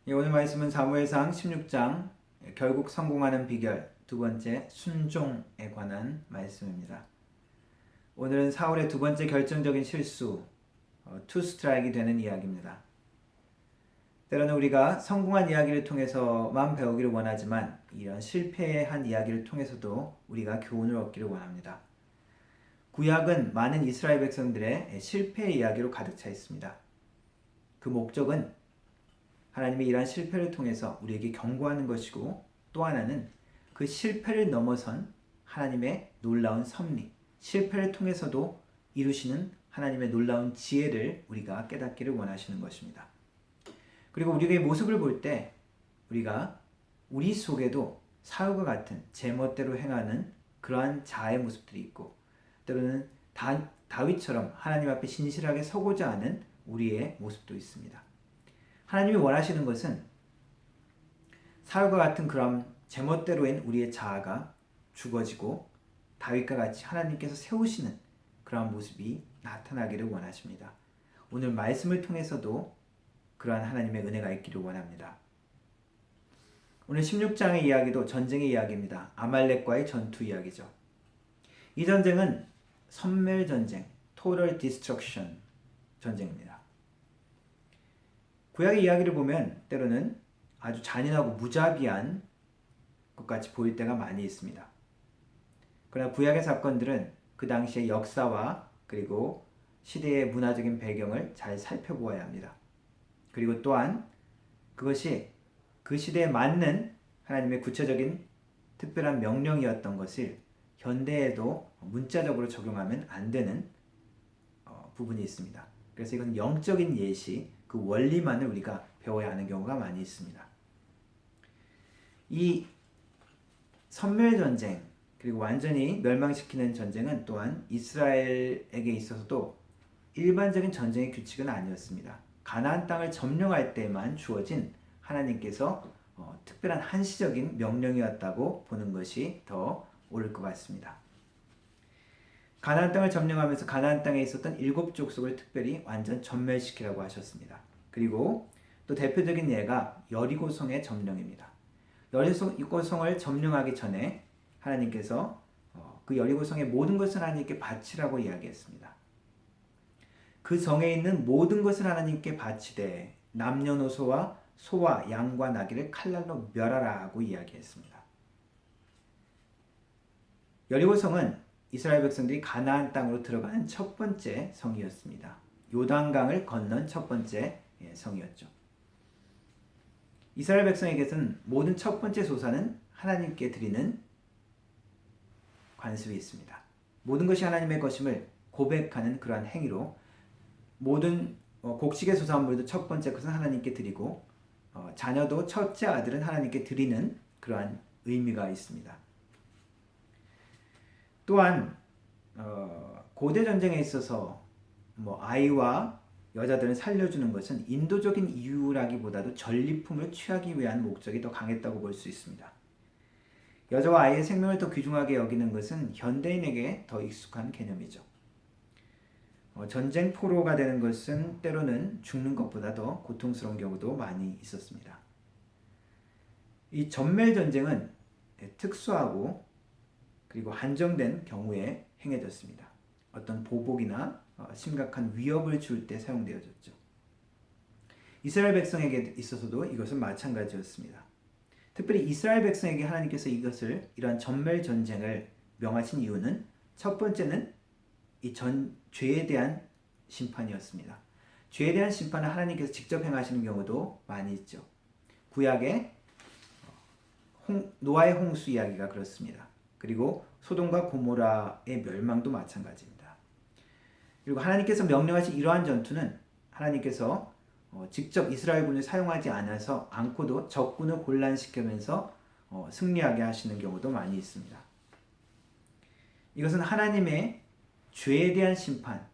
오늘 말씀은 사무엘상 16장 결국 성공하는 비결 두 번째 순종에 관한 말씀입니다. 오늘은 사울의 두 번째 결정적인 실수 투 스트라이크이 되는 이야기입니다. 때로는 우리가 성공한 이야기를 통해서만 배우기를 원하지만 이런 실패한 이야기를 통해서도 우리가 교훈을 얻기를 원합니다. 구약은 많은 이스라엘 백성들의 실패의 이야기로 가득 차 있습니다. 그 목적은 하나님의 이러한 실패를 통해서 우리에게 경고하는 것이고, 또 하나는 그 실패를 넘어선 하나님의 놀라운 섭리, 실패를 통해서도 이루시는 하나님의 놀라운 지혜를 우리가 깨닫기를 원하시는 것입니다. 그리고 우리의 모습을 볼 때 우리가 우리 속에도 사울과 같은 제멋대로 행하는 그러한 자아의 모습들이 있고, 때로는 다윗처럼 하나님 앞에 신실하게 서고자 하는 우리의 모습도 있습니다. 하나님이 원하시는 것은 사울과 같은 그런 제멋대로인 우리의 자아가 죽어지고 다윗과 같이 하나님께서 세우시는 그러한 모습이 나타나기를 원하십니다. 오늘 말씀을 통해서도 그러한 하나님의 은혜가 있기를 원합니다. 오늘 16장의 이야기도 전쟁의 이야기입니다. 아말렉과의 전투 이야기죠. 이 전쟁은 섬멸전쟁, Total Destruction 전쟁입니다. 구약의 이야기를 보면 때로는 아주 잔인하고 무자비한 것 같이 보일 때가 많이 있습니다. 그러나 구약의 사건들은 그 당시의 역사와 그리고 시대의 문화적인 배경을 잘 살펴보아야 합니다. 그리고 또한 그것이 그 시대에 맞는 하나님의 구체적인 특별한 명령이었던 것을 현대에도 문자적으로 적용하면 안 되는 부분이 있습니다. 그래서 이건 영적인 예시, 그 원리만을 우리가 배워야 하는 경우가 많이 있습니다. 이 선멸전쟁, 그리고 완전히 멸망시키는 전쟁은 또한 이스라엘에게 있어서도 일반적인 전쟁의 규칙은 아니었습니다. 가나안 땅을 점령할 때만 주어진 하나님께서 특별한 한시적인 명령이었다고 보는 것이 더 옳을 것 같습니다. 가나안 땅을 점령하면서 가나안 땅에 있었던 7 족속을 특별히 완전 전멸시키라고 하셨습니다. 그리고 또 대표적인 예가 여리고성의 점령입니다. 여리고성을 점령하기 전에 하나님께서 그 여리고성의 모든 것을 하나님께 바치라고 이야기했습니다. 그 성에 있는 모든 것을 하나님께 바치되 남녀노소와 소와 양과 나귀를 칼날로 멸하라고 이야기했습니다. 여리고성은 이스라엘 백성들이 가나안 땅으로 들어가는 첫 번째 성이었습니다. 요단강을 건넌 첫 번째 성이었죠. 이스라엘 백성에게는 모든 첫 번째 소사는 하나님께 드리는 관습이 있습니다. 모든 것이 하나님의 것임을 고백하는 그러한 행위로 모든 곡식의 소산물도 첫 번째 것은 하나님께 드리고 자녀도 첫째 아들은 하나님께 드리는 그러한 의미가 있습니다. 또한 고대 전쟁에 있어서 아이와 여자들을 살려주는 것은 인도적인 이유라기보다도 전리품을 취하기 위한 목적이 더 강했다고 볼 수 있습니다. 여자와 아이의 생명을 더 귀중하게 여기는 것은 현대인에게 더 익숙한 개념이죠. 전쟁 포로가 되는 것은 때로는 죽는 것보다 더 고통스러운 경우도 많이 있었습니다. 이 전멸 전쟁은 특수하고 그리고 한정된 경우에 행해졌습니다. 어떤 보복이나 심각한 위협을 줄 때 사용되어졌죠. 이스라엘 백성에게 있어서도 이것은 마찬가지였습니다. 특별히 이스라엘 백성에게 하나님께서 이러한 전멸 전쟁을 명하신 이유는 첫 번째는 이 죄에 대한 심판이었습니다. 죄에 대한 심판을 하나님께서 직접 행하시는 경우도 많이 있죠. 구약의 노아의 홍수 이야기가 그렇습니다. 그리고 소돔과 고모라의 멸망도 마찬가지입니다. 그리고 하나님께서 명령하신 이러한 전투는 하나님께서 직접 이스라엘군을 사용하지 않고도 적군을 혼란시키면서 승리하게 하시는 경우도 많이 있습니다. 이것은 하나님의 죄에 대한 심판,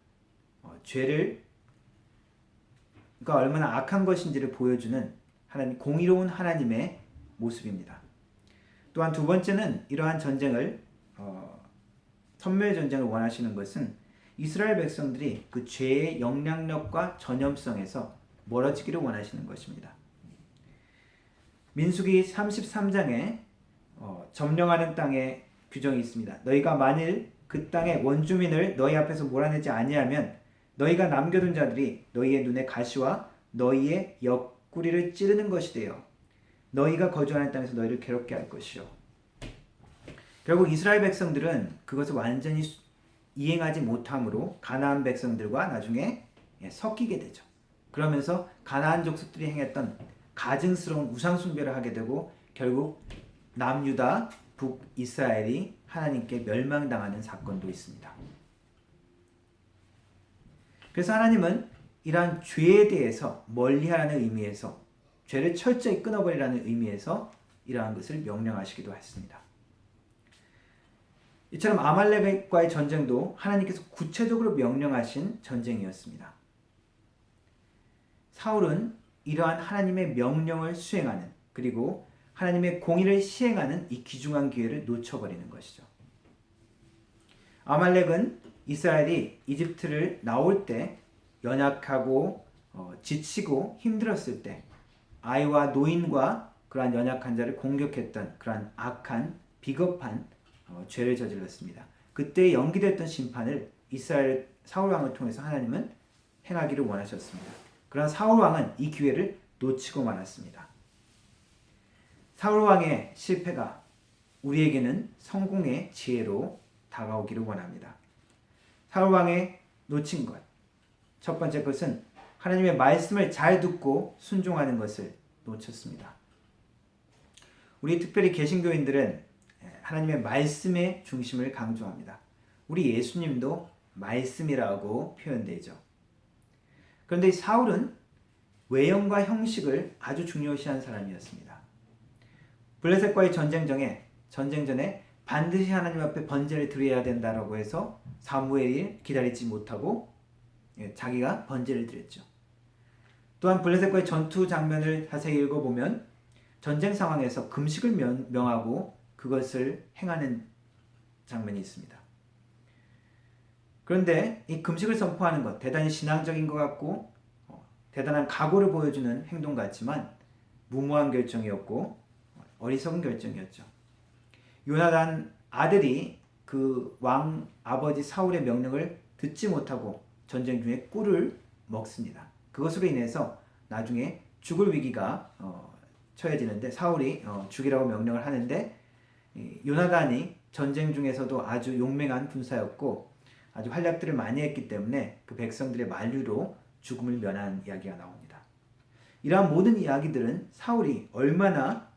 죄가 얼마나 악한 것인지를 보여주는 공의로운 하나님의 모습입니다. 또한 두 번째는 이러한 전쟁을 선멸 전쟁을 원하시는 것은 이스라엘 백성들이 그 죄의 영향력과 전염성에서 멀어지기를 원하시는 것입니다. 민수기 33장에 점령하는 땅의 규정이 있습니다. 너희가 만일 그 땅의 원주민을 너희 앞에서 몰아내지 아니하면 너희가 남겨둔 자들이 너희의 눈에 가시와 너희의 옆구리를 찌르는 것이 되어 너희가 거주하는 땅에서 너희를 괴롭게 할 것이요. 결국 이스라엘 백성들은 그것을 완전히 이행하지 못함으로 가나안 백성들과 나중에 섞이게 되죠. 그러면서 가나안 족속들이 행했던 가증스러운 우상 숭배를 하게 되고 결국 남유다, 북이스라엘이 하나님께 멸망당하는 사건도 있습니다. 그래서 하나님은 이러한 죄에 대해서 멀리하라는 의미에서 죄를 철저히 끊어버리라는 의미에서 이러한 것을 명령하시기도 했습니다. 이처럼 아말렉과의 전쟁도 하나님께서 구체적으로 명령하신 전쟁이었습니다. 사울은 이러한 하나님의 명령을 수행하는 그리고 하나님의 공의를 시행하는 이 귀중한 기회를 놓쳐버리는 것이죠. 아말렉은 이스라엘이 이집트를 나올 때 연약하고 지치고 힘들었을 때 아이와 노인과 그러한 연약한 자를 공격했던 그러한 악한 비겁한 죄를 저질렀습니다. 그때 연기됐던 심판을 이스라엘 사울 왕을 통해서 하나님은 행하기를 원하셨습니다. 그러나 사울 왕은 이 기회를 놓치고 말았습니다. 사울 왕의 실패가 우리에게는 성공의 지혜로 다가오기를 원합니다. 사울 왕의 놓친 것, 첫 번째 것은 하나님의 말씀을 잘 듣고 순종하는 것을 놓쳤습니다. 우리 특별히 개신교인들은 하나님의 말씀의 중심을 강조합니다. 우리 예수님도 말씀이라고 표현되죠. 그런데 사울은 외형과 형식을 아주 중요시한 사람이었습니다. 블레셋과의 전쟁 전에 반드시 하나님 앞에 번제를 드려야 된다라고 해서 사무엘이 기다리지 못하고 자기가 번제를 드렸죠. 또한 블레셋과의 전투 장면을 자세히 읽어보면 전쟁 상황에서 금식을 명하고 그것을 행하는 장면이 있습니다. 그런데 이 금식을 선포하는 것 대단히 신앙적인 것 같고 대단한 각오를 보여주는 행동 같지만 무모한 결정이었고 어리석은 결정이었죠. 요나단 아들이 그 왕 아버지 사울의 명령을 듣지 못하고 전쟁 중에 꿀을 먹습니다. 그것으로 인해서 나중에 죽을 위기가 처해지는데 사울이 죽이라고 명령을 하는데 요나단이 전쟁 중에서도 아주 용맹한 군사였고 아주 활약들을 많이 했기 때문에 그 백성들의 만류로 죽음을 면한 이야기가 나옵니다. 이러한 모든 이야기들은 사울이 얼마나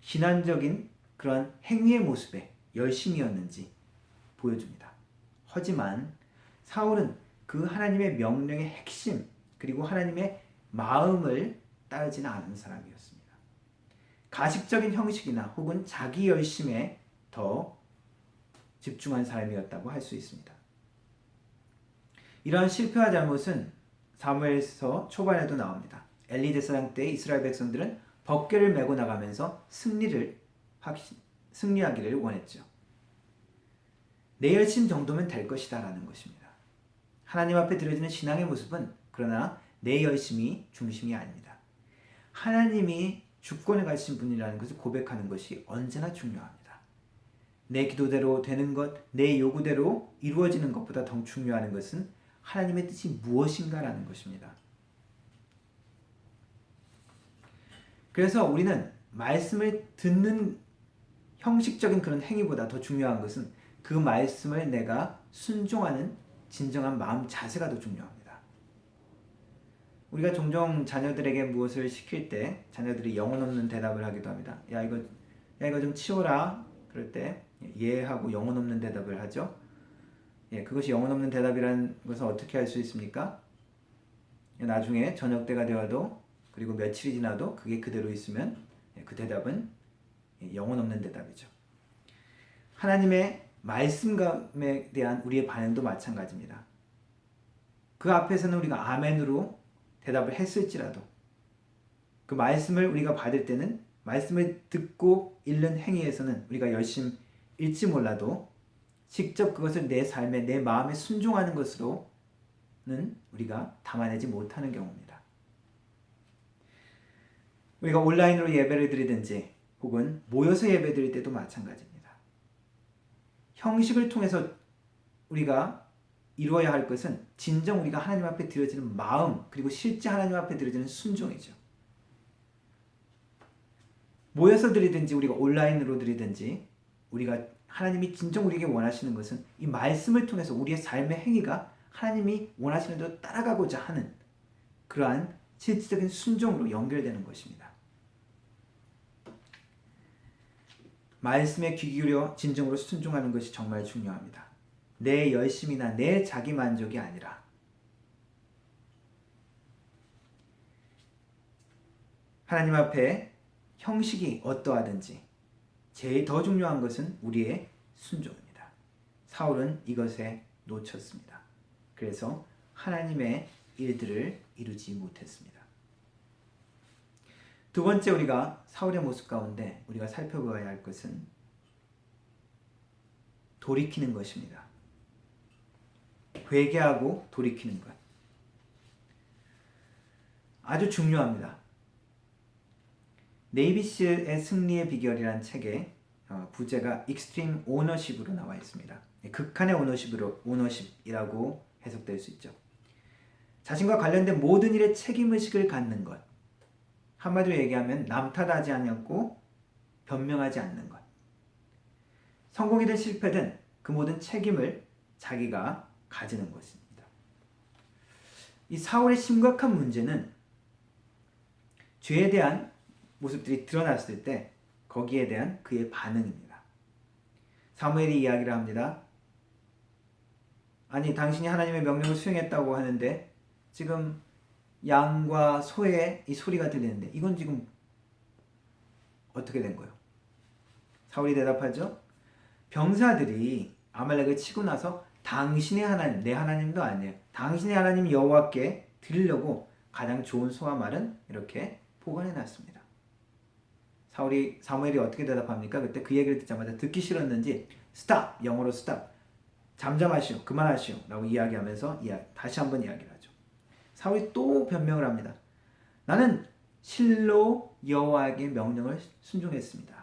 신앙적인 그런 행위의 모습에 열심이었는지 보여줍니다. 하지만 사울은 그 하나님의 명령의 핵심 그리고 하나님의 마음을 따르지는 않은 사람이었습니다. 가식적인 형식이나 혹은 자기 열심에 더 집중한 사람이었다고 할 수 있습니다. 이러한 실패와 잘못은 사무엘서 초반에도 나옵니다. 엘리 제사장 때 이스라엘 백성들은 법궤를 메고 나가면서 승리하기를 원했죠. 내 열심 정도면 될 것이다 라는 것입니다. 하나님 앞에 드려지는 신앙의 모습은 그러나 내 열심이 중심이 아닙니다. 하나님이 주권에 가신 분이라는 것을 고백하는 것이 언제나 중요합니다. 내 기도대로 되는 것, 내 요구대로 이루어지는 것보다 더 중요한 것은 하나님의 뜻이 무엇인가라는 것입니다. 그래서 우리는 말씀을 듣는 형식적인 그런 행위보다 더 중요한 것은 그 말씀을 내가 순종하는 진정한 마음 자세가 더 중요합니다. 우리가 종종 자녀들에게 무엇을 시킬 때 자녀들이 영혼 없는 대답을 하기도 합니다. 야 이거 좀 치워라. 그럴 때 예 하고 영혼 없는 대답을 하죠. 그것이 영혼 없는 대답이라는 것은 어떻게 할 수 있습니까? 나중에 저녁 때가 되어도 그리고 며칠이 지나도 그게 그대로 있으면 그 대답은 영혼 없는 대답이죠. 하나님의 말씀에 대한 우리의 반응도 마찬가지입니다. 그 앞에서는 우리가 아멘으로 대답을 했을지라도 그 말씀을 우리가 받을 때는 말씀을 듣고 읽는 행위에서는 우리가 열심히 읽지 몰라도 직접 그것을 내 삶에 내 마음에 순종하는 것으로는 우리가 담아내지 못하는 경우입니다. 우리가 온라인으로 예배를 드리든지 혹은 모여서 예배 드릴 때도 마찬가지입니다. 형식을 통해서 우리가 이루어야 할 것은 진정 우리가 하나님 앞에 드려지는 마음, 그리고 실제 하나님 앞에 드려지는 순종이죠. 모여서 드리든지 우리가 온라인으로 드리든지 우리가 하나님이 진정 우리에게 원하시는 것은 이 말씀을 통해서 우리의 삶의 행위가 하나님이 원하시는 대로 따라가고자 하는 그러한 실질적인 순종으로 연결되는 것입니다. 말씀에 귀 기울여 진정으로 순종하는 것이 정말 중요합니다. 내 열심이나 내 자기 만족이 아니라 하나님 앞에 형식이 어떠하든지 제일 더 중요한 것은 우리의 순종입니다. 사울은 이것에 놓쳤습니다. 그래서 하나님의 일들을 이루지 못했습니다. 두 번째 우리가 사울의 모습 가운데 우리가 살펴봐야 할 것은 돌이키는 것입니다. 회개하고 돌이키는 것. 아주 중요합니다. 네이비실의 승리의 비결이라는 책에 부제가 익스트림 오너십으로 나와 있습니다. 극한의 오너십이라고 해석될 수 있죠. 자신과 관련된 모든 일에 책임의식을 갖는 것. 한마디로 얘기하면 남 탓하지 않고 변명하지 않는 것. 성공이든 실패든 그 모든 책임을 자기가 가지는 것입니다. 이 사울의 심각한 문제는 죄에 대한 모습들이 드러났을 때 거기에 대한 그의 반응입니다. 사무엘이 이야기를 합니다. 아니 당신이 하나님의 명령을 수행했다고 하는데 지금 양과 소의 이 소리가 들리는데 이건 지금 어떻게 된 거예요? 사울이 대답하죠. 병사들이 아말렉을 치고 나서 당신의 하나님, 내 하나님도 아니에요. 당신의 하나님 여호와께 드리려고 가장 좋은 소와 말은 이렇게 보관해놨습니다. 사무엘이 어떻게 대답합니까? 그때 그 얘기를 듣자마자 듣기 싫었는지 스탑! 영어로 스탑! 잠잠하시오, 그만하시오 라고 이야기하면서 다시 한번 이야기를 하죠. 사울이 또 변명을 합니다. 나는 실로 여호와에게 명령을 순종했습니다.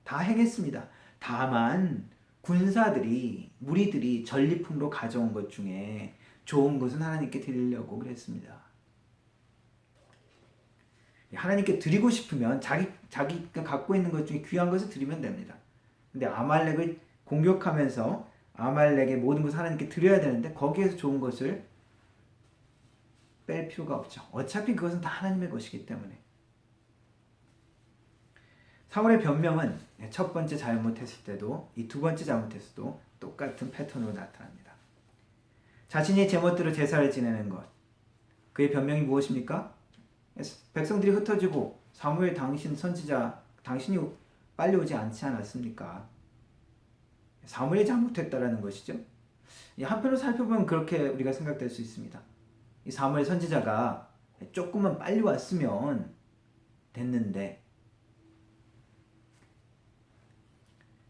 다 행했습니다. 다만 군사들이 무리들이 전리품으로 가져온 것 중에 좋은 것은 하나님께 드리려고 그랬습니다. 하나님께 드리고 싶으면 자기가 갖고 있는 것 중에 귀한 것을 드리면 됩니다. 근데 아말렉을 공격하면서 아말렉의 모든 것을 하나님께 드려야 되는데 거기에서 좋은 것을 뺄 필요가 없죠. 어차피 그것은 다 하나님의 것이기 때문에. 사울의 변명은 첫 번째 잘못했을 때도 이 두 번째 잘못했을 때도 똑같은 패턴으로 나타납니다. 자신이 제멋대로 제사를 지내는 것. 그의 변명이 무엇입니까? 백성들이 흩어지고 사무엘 당신 선지자 당신이 빨리 오지 않지 않았습니까? 사무엘이 잘못했다라는 것이죠. 한편으로 살펴보면 그렇게 우리가 생각될 수 있습니다. 이 사무엘 선지자가 조금만 빨리 왔으면 됐는데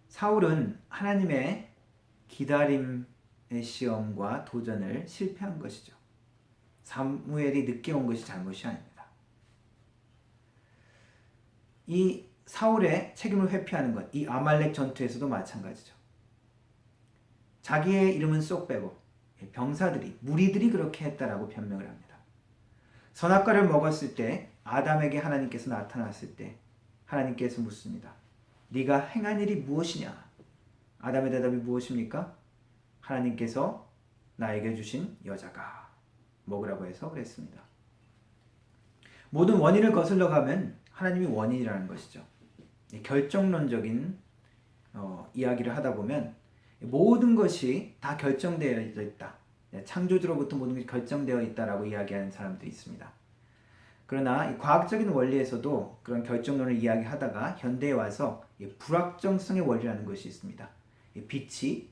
사울은 하나님의 기다림의 시험과 도전을 실패한 것이죠. 사무엘이 늦게 온 것이 잘못이 아닙니다. 이 사울의 책임을 회피하는 것, 이 아말렉 전투에서도 마찬가지죠. 자기의 이름은 쏙 빼고 병사들이, 무리들이 그렇게 했다라고 변명을 합니다. 선악과를 먹었을 때 아담에게 하나님께서 나타났을 때 하나님께서 묻습니다. 네가 행한 일이 무엇이냐? 아담의 대답이 무엇입니까? 하나님께서 나에게 주신 여자가 먹으라고 해서 그랬습니다. 모든 원인을 거슬러 가면 하나님이 원인이라는 것이죠. 결정론적인 이야기를 하다 보면 모든 것이 다 결정되어 있다. 창조주로부터 모든 것이 결정되어 있다라고 이야기하는 사람도 있습니다. 그러나 이 과학적인 원리에서도 그런 결정론을 이야기하다가 현대에 와서 불확정성의 원리라는 것이 있습니다. 빛이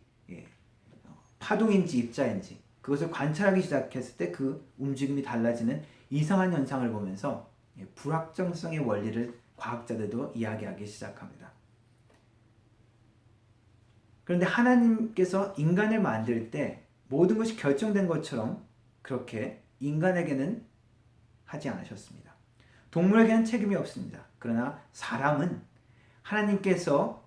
파동인지 입자인지 그것을 관찰하기 시작했을 때 그 움직임이 달라지는 이상한 현상을 보면서 불확정성의 원리를 과학자들도 이야기하기 시작합니다. 그런데 하나님께서 인간을 만들 때 모든 것이 결정된 것처럼 그렇게 인간에게는 하지 않으셨습니다. 동물에게는 책임이 없습니다. 그러나 사람은 하나님께서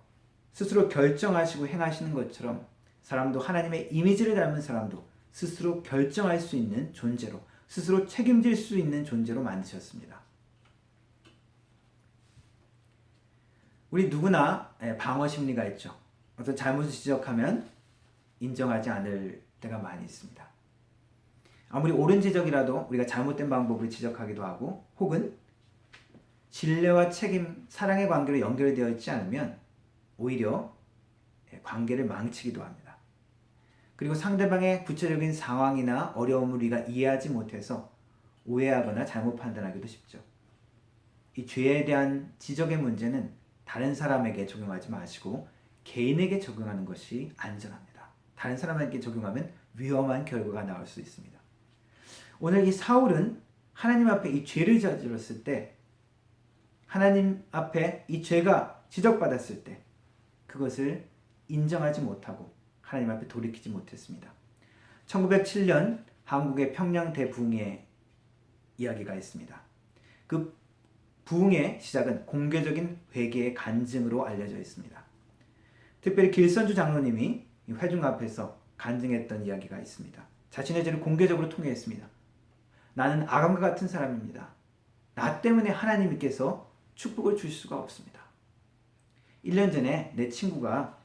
스스로 결정하시고 행하시는 것처럼 사람도 하나님의 이미지를 닮은 사람도 스스로 결정할 수 있는 존재로, 스스로 책임질 수 있는 존재로 만드셨습니다. 우리 누구나 방어 심리가 있죠. 어떤 잘못을 지적하면 인정하지 않을 때가 많이 있습니다. 아무리 옳은 지적이라도 우리가 잘못된 방법을 지적하기도 하고, 혹은 신뢰와 책임, 사랑의 관계로 연결되어 있지 않으면 오히려 관계를 망치기도 합니다. 그리고 상대방의 구체적인 상황이나 어려움을 우리가 이해하지 못해서 오해하거나 잘못 판단하기도 쉽죠. 이 죄에 대한 지적의 문제는 다른 사람에게 적용하지 마시고 개인에게 적용하는 것이 안전합니다. 다른 사람에게 적용하면 위험한 결과가 나올 수 있습니다. 오늘 이 사울은 하나님 앞에 이 죄를 저질렀을 때, 하나님 앞에 이 죄가 지적받았을 때 그것을 인정하지 못하고 하나님 앞에 돌이키지 못했습니다. 1907년 한국의 평양 대부흥의 이야기가 있습니다. 그 부흥의 시작은 공개적인 회개의 간증으로 알려져 있습니다. 특별히 길선주 장로님이 회중 앞에서 간증했던 이야기가 있습니다. 자신의 죄를 공개적으로 통회했습니다. 나는 아감과 같은 사람입니다. 나 때문에 하나님께서 축복을 줄 수가 없습니다. 1년 전에 내 친구가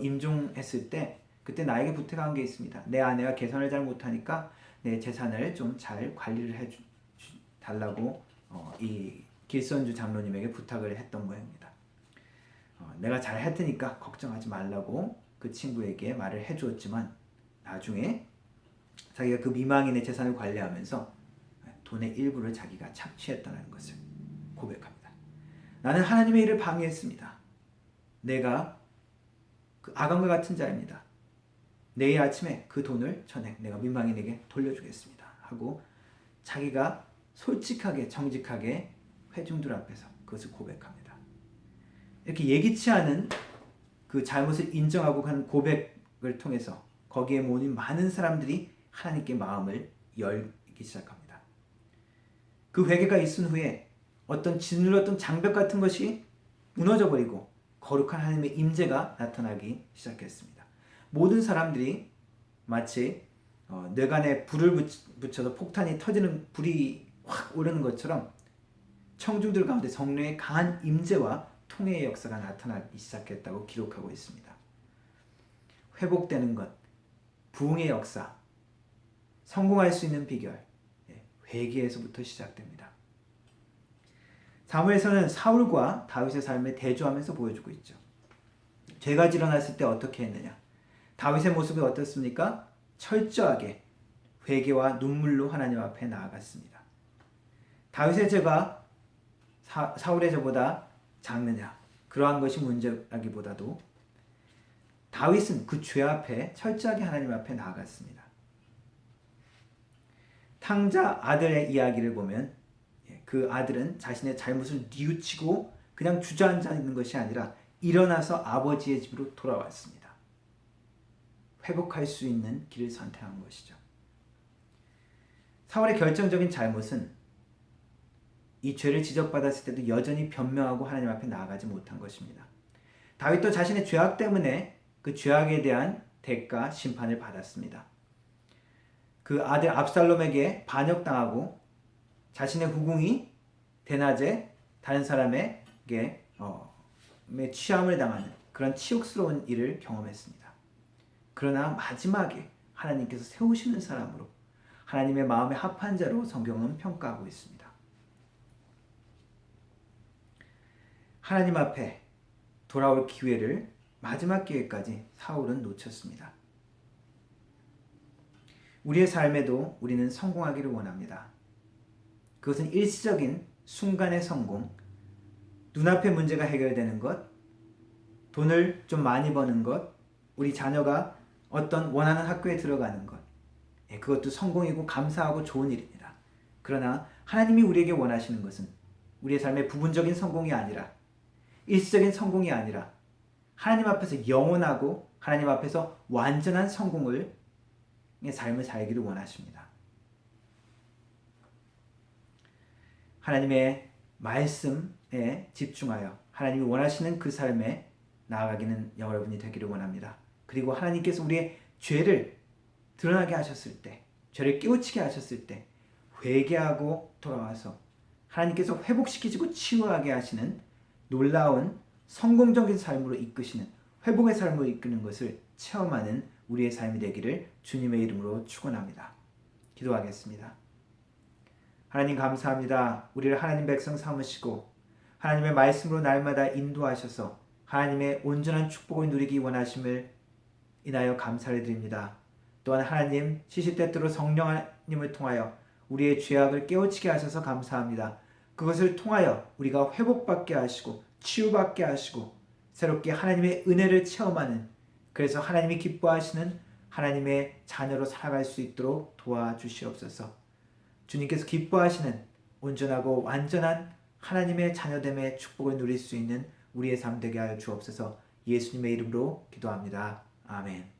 임종했을 때 그때 나에게 부탁한 게 있습니다. 내 아내가 계산을 잘 못하니까 내 재산을 좀 잘 관리를 해 달라고 이 길선주 장로님에게 부탁을 했던 모양입니다. 내가 잘 할 테니까 걱정하지 말라고 그 친구에게 말을 해주었지만 나중에 자기가 그 미망인의 재산을 관리하면서 돈의 일부를 자기가 착취했다는 것을 고백합니다. 나는 하나님의 일을 방해했습니다. 내가 그 아감과 같은 자입니다. 내일 아침에 그 돈을 전액 내가 민망인에게 돌려주겠습니다 하고 자기가 솔직하게 정직하게 회중들 앞에서 그것을 고백합니다. 이렇게 예기치 않은 그 잘못을 인정하고 한 고백을 통해서 거기에 모인 많은 사람들이 하나님께 마음을 열기 시작합니다. 그 회개가 있은 후에 어떤 짓눌렀던 장벽 같은 것이 무너져버리고 거룩한 하나님의 임재가 나타나기 시작했습니다. 모든 사람들이 마치 뇌관에 불을 붙여서 폭탄이 터지는 불이 확 오르는 것처럼 청중들 가운데 성령의 강한 임재와 통회의 역사가 나타나기 시작했다고 기록하고 있습니다. 회복되는 것, 부흥의 역사, 성공할 수 있는 비결, 회개에서부터 시작됩니다. 사무엘서는 사울과 다윗의 삶을 대조하면서 보여주고 있죠. 죄가 일어났을 때 어떻게 했느냐? 다윗의 모습이 어떻습니까? 철저하게 회개와 눈물로 하나님 앞에 나아갔습니다. 다윗의 죄가 사울의 죄보다 작느냐? 그러한 것이 문제라기보다도 다윗은 그 죄 앞에 철저하게 하나님 앞에 나아갔습니다. 탕자 아들의 이야기를 보면 그 아들은 자신의 잘못을 뉘우치고 그냥 주저앉아 있는 것이 아니라 일어나서 아버지의 집으로 돌아왔습니다. 회복할 수 있는 길을 선택한 것이죠. 사울의 결정적인 잘못은 이 죄를 지적받았을 때도 여전히 변명하고 하나님 앞에 나아가지 못한 것입니다. 다윗도 자신의 죄악 때문에 그 죄악에 대한 대가 심판을 받았습니다. 그 아들 압살롬에게 반역당하고 자신의 후궁이 대낮에 다른 사람에게 취함을 당하는 그런 치욕스러운 일을 경험했습니다. 그러나 마지막에 하나님께서 세우시는 사람으로 하나님의 마음에 합한 자로 성경은 평가하고 있습니다. 하나님 앞에 돌아올 기회를 마지막 기회까지 사울은 놓쳤습니다. 우리의 삶에도 우리는 성공하기를 원합니다. 그것은 일시적인 순간의 성공, 눈앞의 문제가 해결되는 것, 돈을 좀 많이 버는 것, 우리 자녀가 어떤 원하는 학교에 들어가는 것, 그것도 성공이고 감사하고 좋은 일입니다. 그러나 하나님이 우리에게 원하시는 것은 우리의 삶의 부분적인 성공이 아니라 일시적인 성공이 아니라 하나님 앞에서 영원하고 하나님 앞에서 완전한 성공을 삶을 살기를 원하십니다. 하나님의 말씀에 집중하여 하나님이 원하시는 그 삶에 나아가기는 여러분이 되기를 원합니다. 그리고 하나님께서 우리의 죄를 드러나게 하셨을 때, 죄를 깨우치게 하셨을 때 회개하고 돌아와서 하나님께서 회복시키시고 치유하게 하시는 놀라운 성공적인 삶으로 이끄시는 회복의 삶으로 이끄는 것을 체험하는 우리의 삶이 되기를 주님의 이름으로 축원합니다. 기도하겠습니다. 하나님 감사합니다. 우리를 하나님 백성 삼으시고 하나님의 말씀으로 날마다 인도하셔서 하나님의 온전한 축복을 누리기 원하심을 인하여 감사를 드립니다. 또한 하나님 시시때때로 성령님을 통하여 우리의 죄악을 깨우치게 하셔서 감사합니다. 그것을 통하여 우리가 회복받게 하시고 치유받게 하시고 새롭게 하나님의 은혜를 체험하는, 그래서 하나님이 기뻐하시는 하나님의 자녀로 살아갈 수 있도록 도와주시옵소서. 주님께서 기뻐하시는 온전하고 완전한 하나님의 자녀됨의 축복을 누릴 수 있는 우리의 삶 되게 하여 주옵소서. 예수님의 이름으로 기도합니다. 아멘.